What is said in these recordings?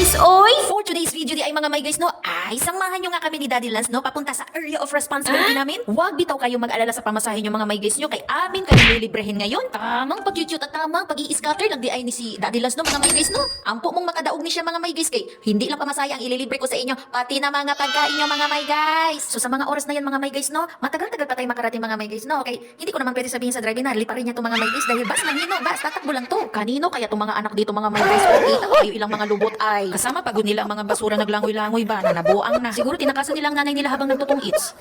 guys, oy! For today's video di ay mga may guys no, ay samahan nyo nga kami ni Daddy Lance no, papunta sa area of responsibility namin. Huwag bitaw kayo mag-alala sa pamasahe nyo mga may guys nyo, kay amin kami lilibrehin ngayon. Tamang pag-shoot at tamang pag-i-scatter lang di ay ni si Daddy Lance no mga may guys no. Ampo mong makadaog ni siya mga may guys, kay hindi lang pamasahe ang ililibre ko sa inyo, pati na mga pagkain nyo mga may guys. So sa mga oras na yan mga may guys no, matagal-tagal pa tayo makarating mga may guys no, okay? Hindi ko naman pwede sabihin sa driver na liparin niya to mga may guys dahil bas lang yun no, bas tatakbo lang to. Kanino kaya to mga anak dito mga may guys, okay? Kayo ilang mga lubot ay kasama pagod nila ang mga basura naglangoy-langoy ba na nabuang na. Siguro tinakasan nila ang nanay nila habang nagtutong eats.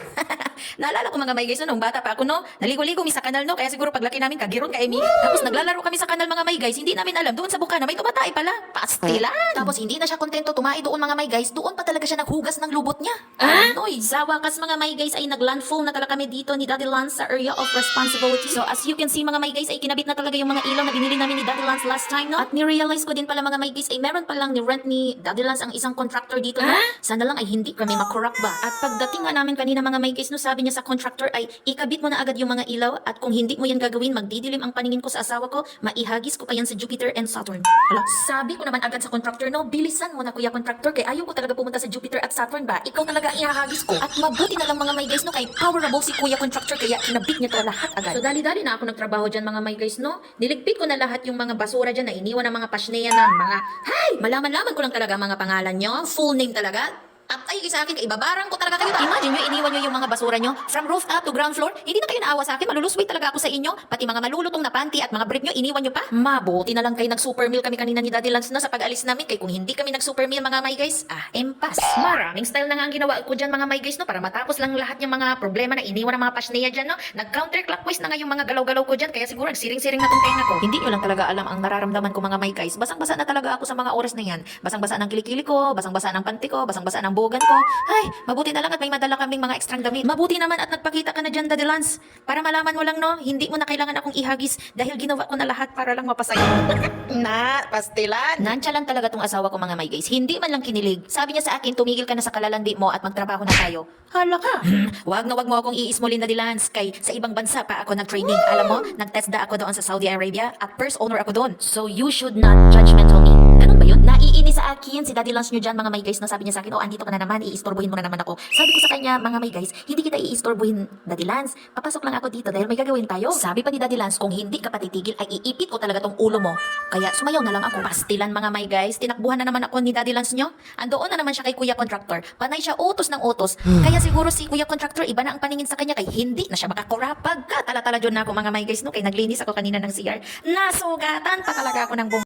Naalala ko mga may guys no, nung bata pa ako no, naligo-ligo mi sa kanal no, kaya siguro paglaki namin kagiron ka Amy. Tapos naglalaro kami sa kanal mga may guys, hindi namin alam doon sa bukana may tumatay pala. Pastilan. Tapos hindi na siya kontento tumai doon mga may guys, doon pa talaga siya naghugas ng lubot niya. Anoy, sa wakas mga may guys ay naglandfall na talaga kami dito ni Daddy Lance sa area of responsibility. So as you can see mga may guys ay kinabit na talaga yung mga ilaw na binili namin ni Daddy Lance last time no. At ni-realize ko din pala mga may guys ay meron palang ni rent ni Daddy Lance ang isang contractor dito no. Sana lang ay hindi kami makorrupt ba. At pagdating nga namin kanina mga may guys no, sabi niya sa contractor ay ikabit mo na agad yung mga ilaw at kung hindi mo yan gagawin magdidilim ang paningin ko sa asawa ko, maihagis ko pa yan sa Jupiter and Saturn. Hala, sabi ko naman agad sa contractor no, bilisan mo na kuya contractor, kay ayaw ko talaga pumunta sa Jupiter at Saturn ba, ikaw talaga ang ihahagis ko. At mabuti na lang mga may guys no, kay powerable si kuya contractor kaya kinabit niya to lahat agad. So dali-dali na ako nagtrabaho dyan mga may guys no, niligpit ko na lahat yung mga basura dyan na iniwan ng mga pasneya na mga, hay, malaman-laman ko lang talaga mga pangalan nyo, full name talaga. At ay sa akin, ibabarang ko talaga kayo. Imagine nyo, iniwan nyo yung mga basura nyo from rooftop to ground floor. Hindi na kayo naawa sa akin, malulusway talaga ako sa inyo. Pati mga malulutong na panty at mga brief nyo, iniwan nyo pa. Mabuti na lang kayo nag-super meal kami kanina ni Daddy Lance na sa pag-alis namin. Kaya kung hindi kami nag-super meal mga my guys, empas. Maraming style na nga ang ginawa ko dyan mga my guys no, para matapos lang lahat yung mga problema na iniwan ng mga pasneya dyan no. Nag-counterclockwise na nga yung mga galaw-galaw ko dyan, kaya siguro nagsiring-siring na tong tenga ko. Hindi nyo lang talaga alam ang nararamdaman ko mga my guys. Basang-basa na talaga ako sa mga oras na yan. Basang-basa ng kilikili ko, basang-basa ng panty ko, basang-basa ng bogan ko. Ay, mabuti na lang at may madala kaming mga ekstrang damit. Mabuti naman at nagpakita ka na dyan, Daddy Lance. Para malaman mo lang, no, hindi mo na kailangan akong ihagis dahil ginawa ko na lahat para lang mapasaya. Na, pastilan. Nantya lang talaga tong asawa ko mga may guys. Hindi man lang kinilig. Sabi niya sa akin, tumigil ka na sa kalalandi mo at magtrabaho na tayo. Hala ka. Wag na wag mo akong iismulin, Daddy Lance. Kay sa ibang bansa pa ako nag-training. Alam mo, nag-TESDA ako doon sa Saudi Arabia at first owner ako doon. So you should not judgmental me. Ganun ba yun? Naiini sa akin si Daddy Lance nyo dyan mga may guys na sabi niya sa akin, oh, andito ka na naman, iistorbohin mo na naman ako. Sabi ko sa kanya, mga may guys, hindi kita iistorbohin, Daddy Lance. Papasok lang ako dito dahil may gagawin tayo. Sabi pa ni Daddy Lance, kung hindi ka patitigil ay iipit ko talaga tong ulo mo. Kaya sumayaw na lang ako. Pastilan mga may guys, tinakbuhan na naman ako ni Daddy Lance nyo. Andoon na naman siya kay Kuya Contractor. Panay siya utos ng utos. Kaya siguro si Kuya Contractor iba na ang paningin sa kanya kay hindi na siya makakurap. Pagka tala-tala dyan na ako mga may guys no, kay naglinis ako kanina ng CR. Nasugatan pa talaga ako ng